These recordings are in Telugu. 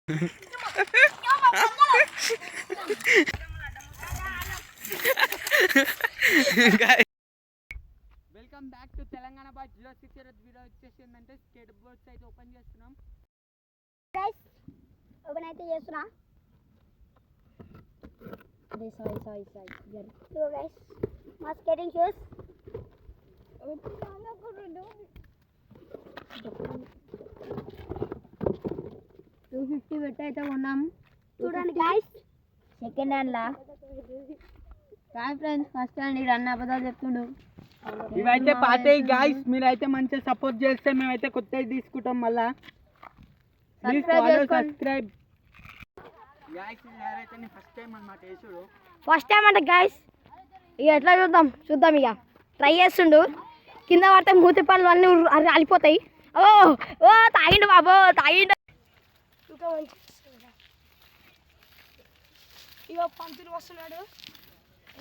Welcome back to Telangana boy 06 video వచ్చేసి ఏంటంటే స్కేట్ బోర్డ్స్ అయితే ఓపెన్ చేస్తున్నాం గైస్. ఓపెన్ అయితే చేస్తున్నా. ఇదిగో గైస్ మా స్కేటింగ్ షూస్. 250 పెట్టి అయితే కొన్నాం. చూడండి గైస్, సెకండ్ హ్యాండ్ లా కాదు ఫ్రెండ్స్, ఫస్ట్ హ్యాండ్. ఇది అన్న అబద్ధాలు చెప్తుండు. ఇవైతే పాతయి గాయ్స్, మీరైతే మంచిగా సపోర్ట్ చేస్తే మేమైతే కొత్తవి తీసుకుంటాం. మళ్ళా సబ్స్క్రైబ్ గాయ్స్. ఎవరైతే ఫస్ట్ టైం అన్నమాట యేసుడు, ఫస్ట్ టైం అంటే గాయ్స్. ఇక ఎట్లా చూద్దాం ఇక ట్రై చేస్తుండు. కింద పడితే మూతి పనులు అన్నీ అలిపోతాయి. ఓ ఓ తాగిండు బాబు, తాగిండు. ఇక పంతులు వస్తున్నాడు.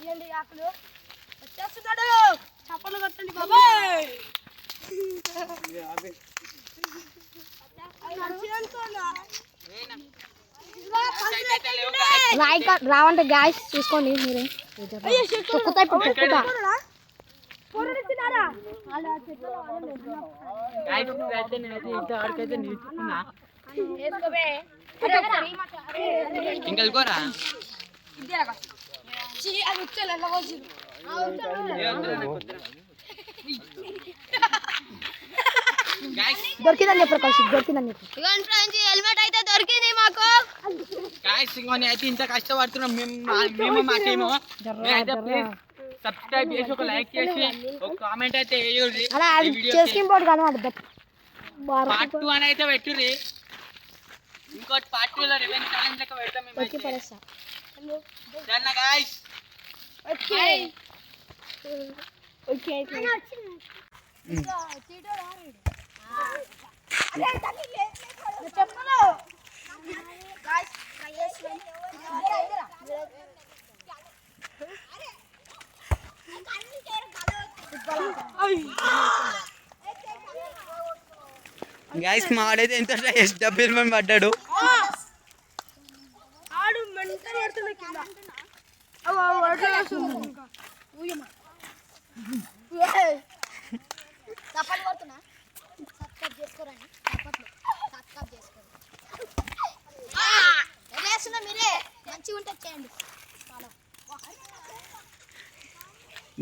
ఇవ్వండి ఆకులు, వచ్చేస్తున్నాడు. చప్పలు కొట్టండి బాబాయ్. రావంటే గ్యాస్ చూసుకోండి మీరే. ఇంకెళ్ళుకోరా దొరికిందని చెప్పారు కౌశిక్, దొరికిందని చెప్పి. హెల్మెట్ అయితే దొరికింది మాకు. గాయ్స్ ఇంకొని అయితే ఇంత కష్టపడుతున్నాం మేము మా టీము. అయితే ప్లీజ్ సబ్స్క్రైబ్ చేసి ఒక లైక్ చేసి ఒక కామెంట్ అయితే వేయండి. అలా చేసుకుని పోడు కనమాట. పార్ట్ 2 అని అయితే పెట్టుర్రి. ఇంకోటి పార్ట్ 2 లో రివెంజ్ ఛాలెంజ్ లెక్క పెడతాం మేము. Done guys. Okay okay. Guys మా ఆడైతే ఎంత డబ్బులు మేము పడ్డాడు.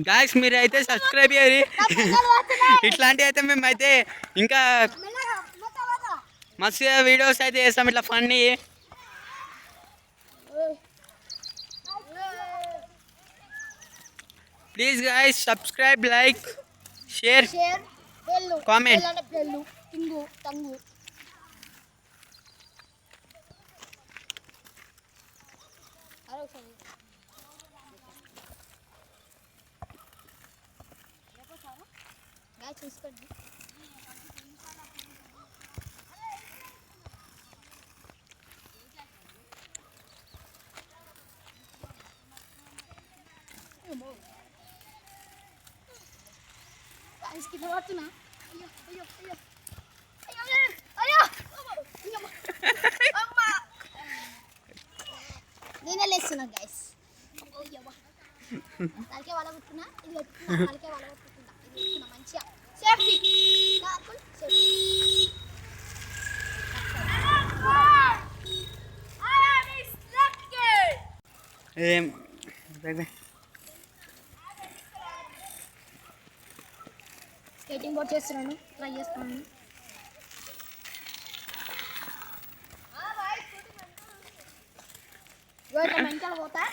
గాయ్స్ మీరైతే సబ్స్క్రైబ్ చేయాలి. ఇట్లాంటివి అయితే మేమైతే ఇంకా మస్తు వీడియోస్ అయితే చేస్తాం ఇట్లా funny. Please guys subscribe, like, share, comment. చూసుకోండి. పడుతున్నా. నేనే లేస్తున్నా గైస్. తలకే వాళ్ళ కొట్టుకున్నా, ఇది పెట్టుకున్నా, తలకే వాళ్ళ కొట్టుకుంటా, ఇది పెట్టుకున్నా మంచిగా సేఫ్టీ. ఏం స్కేటింగ్ బోర్డ్ చేస్తున్నాను, ట్రై చేస్తున్నాను. మంచిగా పోతా.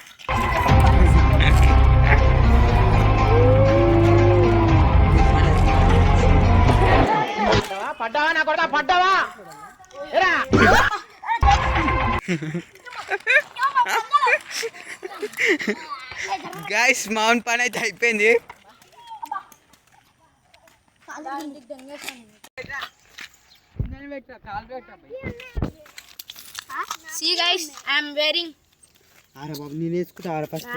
పడ్డావా నా కొడతా, పడ్డావా? గాయ్స్ మౌన్ పని అయితే అయిపోయింది. See guys, I am wearing. అరే బాబు నేను వేసుకుంటా first.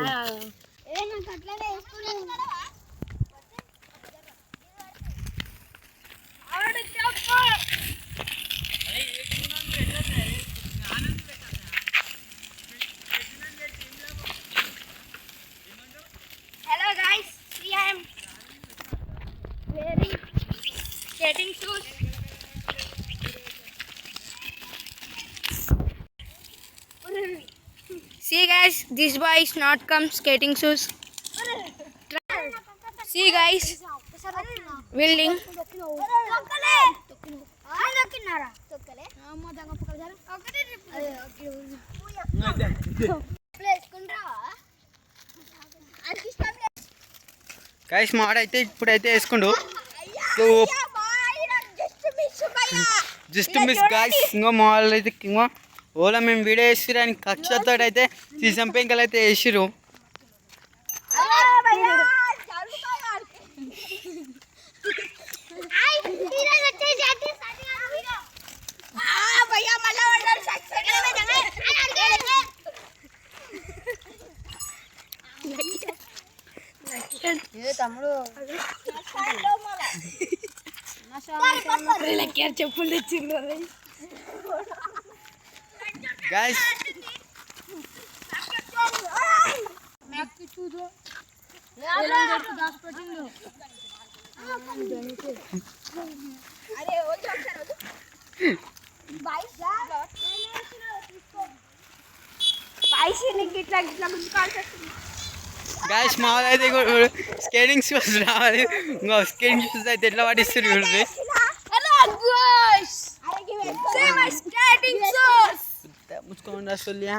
Anand guys, this boy is not come skating shoes. See guys, building. Guys మాడైతే ఇప్పుడైతే వేసుకుండు జస్ట్ మిస్ గాయస్. ఇంకో మాల్ అయితే ఇంకో ఓలా మేము వీడియో వేసిరు అని కక్షతో అయితే సీసం పెంకలు అయితే వేసిరు. చెప్పులు తెచ్చిండ్రు గాయస్ గాయస్ మాల్ అయితే స్కేటింగ్ షూస్ రావాలి. ఇంకో స్కేటింగ్ షూస్ అయితే ఎట్లా పట్టిస్తారు చూడండి. ముచ్చుకోండి సొల్లియా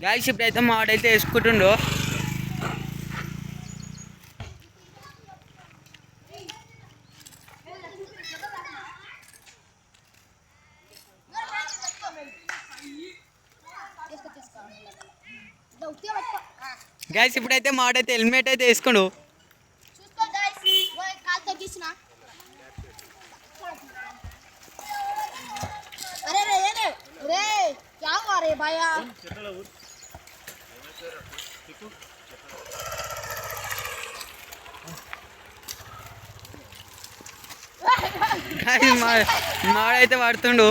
గాయస్ ఇప్పుడైతే మాడైతే వేసుకుంటుండో. గైస్ ఇప్పుడైతే మాడైతే హెల్మెట్ అయితే వేసుకోండు. మాడైతే పడుతుండు.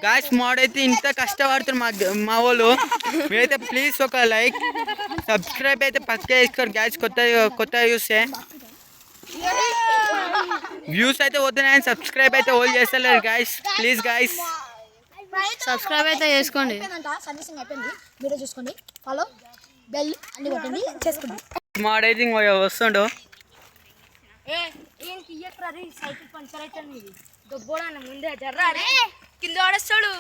గాయస్ మాడైతే ఇంత కష్టపడుతున్నారు మా వాళ్ళు. మీరైతే ప్లీజ్ ఒక లైక్ సబ్స్క్రైబ్ అయితే పక్కా వేసుకోరు గాయస్. కొత్త చూస్తే వ్యూస్ అయితే వద్దున్నాయని సబ్స్క్రైబ్ అయితే హోల్డ్ చేస్తలేరు గాయస్. ప్లీజ్ గాయస్ సబ్స్క్రైబ్ అయితే చేసుకోండి. వీడియో చూసుకోండి, ఫాలో బెల్ అన్ని కొట్టండి, చేసుకోండి. మాడైతే వస్తుండో. సైకిల్ పంచర్ అయితే దొబ్బోడా ముందే జర్రా కింద పడేస్తాడు.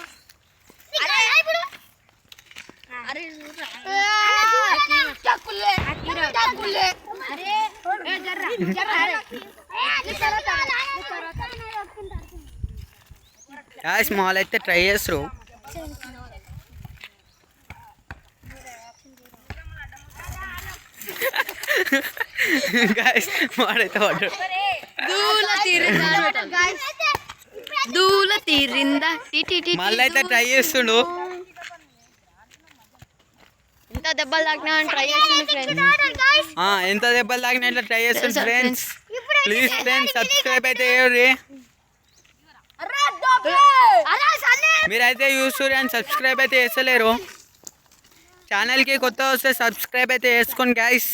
గాయస్ మాల్ అయితే ట్రై చేస్తారు. గాయస్ మాడైతే పడ్డాడు. దూల తీరిందా మళ్ళీ అయితే ట్రై చేస్తుండు. ఎంత దెబ్బలు తాకినా ట్రై చేస్తుంది ఫ్రెండ్స్. ఎంత దెబ్బలు తాకినా ఇట్లా ట్రై చేస్తుంది ఫ్రెండ్స్. ప్లీజ్ ఫ్రెండ్స్ సబ్స్క్రైబ్ అయితే చేయరు. మీరైతే చూస్తారు అని సబ్స్క్రైబ్ అయితే చేస్తలేరు. ఛానల్కి కొత్త వస్తే సబ్స్క్రైబ్ అయితే చేసుకోండి గైస్.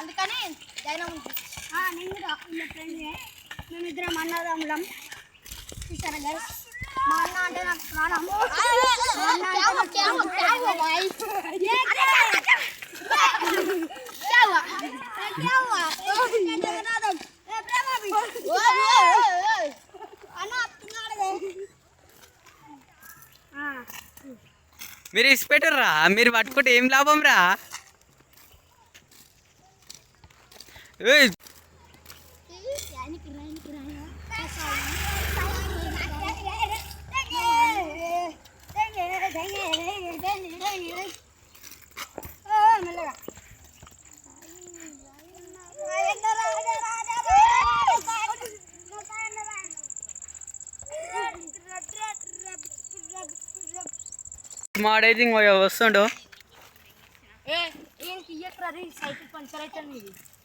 అందుకని మేమిద్దరం అన్నదమ్ములం. చూసారా గైస్, మా అన్న అంటే నాకు ప్రాణం. మీరు ఇసిపెట్టరా, మీరు పట్టుకుంటే ఏం లాభం రా. మాడైతే ఇంకో వస్తుండు. సైకిల్ పంచర్ అవుతుంది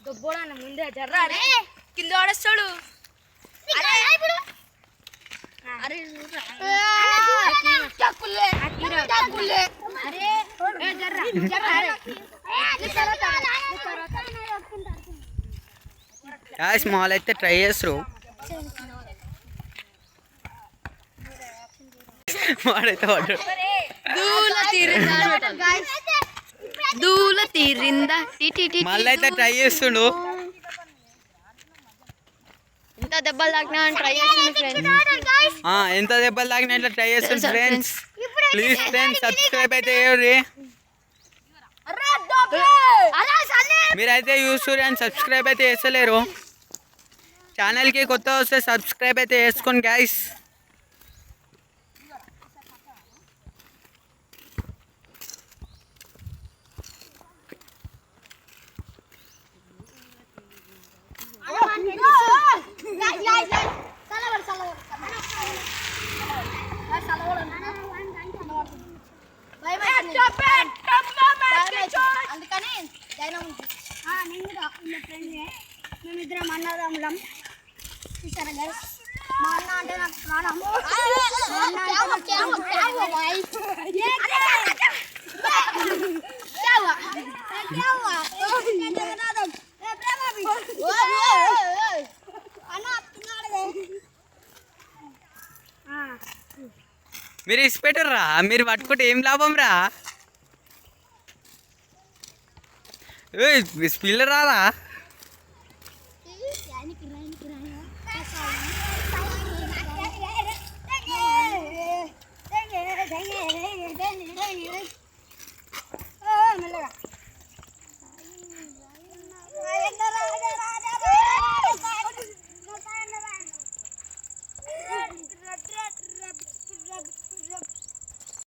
దొబ్బోడా ముందే జర్రా కింద పడేస్తాడు. స్మాల్ అయితే ట్రై చేస్తారు. వాడైతే పడ్డాడు. దూల తీరిందా మళ్ళీ అయితే ట్రై చేస్తుండు. ఎంత దెబ్బలు తాకినా ట్రై చేస్తుండు ఫ్రెండ్స్. ఎంత దెబ్బలు తాకినట్లు ట్రై చేస్తుండు ఫ్రెండ్స్. ప్లీజ్ ఫ్రెండ్స్ సబ్స్క్రైబ్ అయితే చేయరు. మీరైతే చూస్తుర్రు అని సబ్స్క్రైబ్ అయితే చేస్తలేరు. ఛానల్కి కొత్త వస్తే సబ్స్క్రైబ్ అయితే చేసుకోండి గైస్. అందుకని మేమిద్దరం అన్నదమ్ములం. చూసారా గైస్, మా అన్న అంటే నాకు ప్రాణం. మీరు ఇచ్చిపెట్టర్రా, మీరు పట్టుకుంటే ఏం లాభం రా. స్పిల్లర్ రాదా?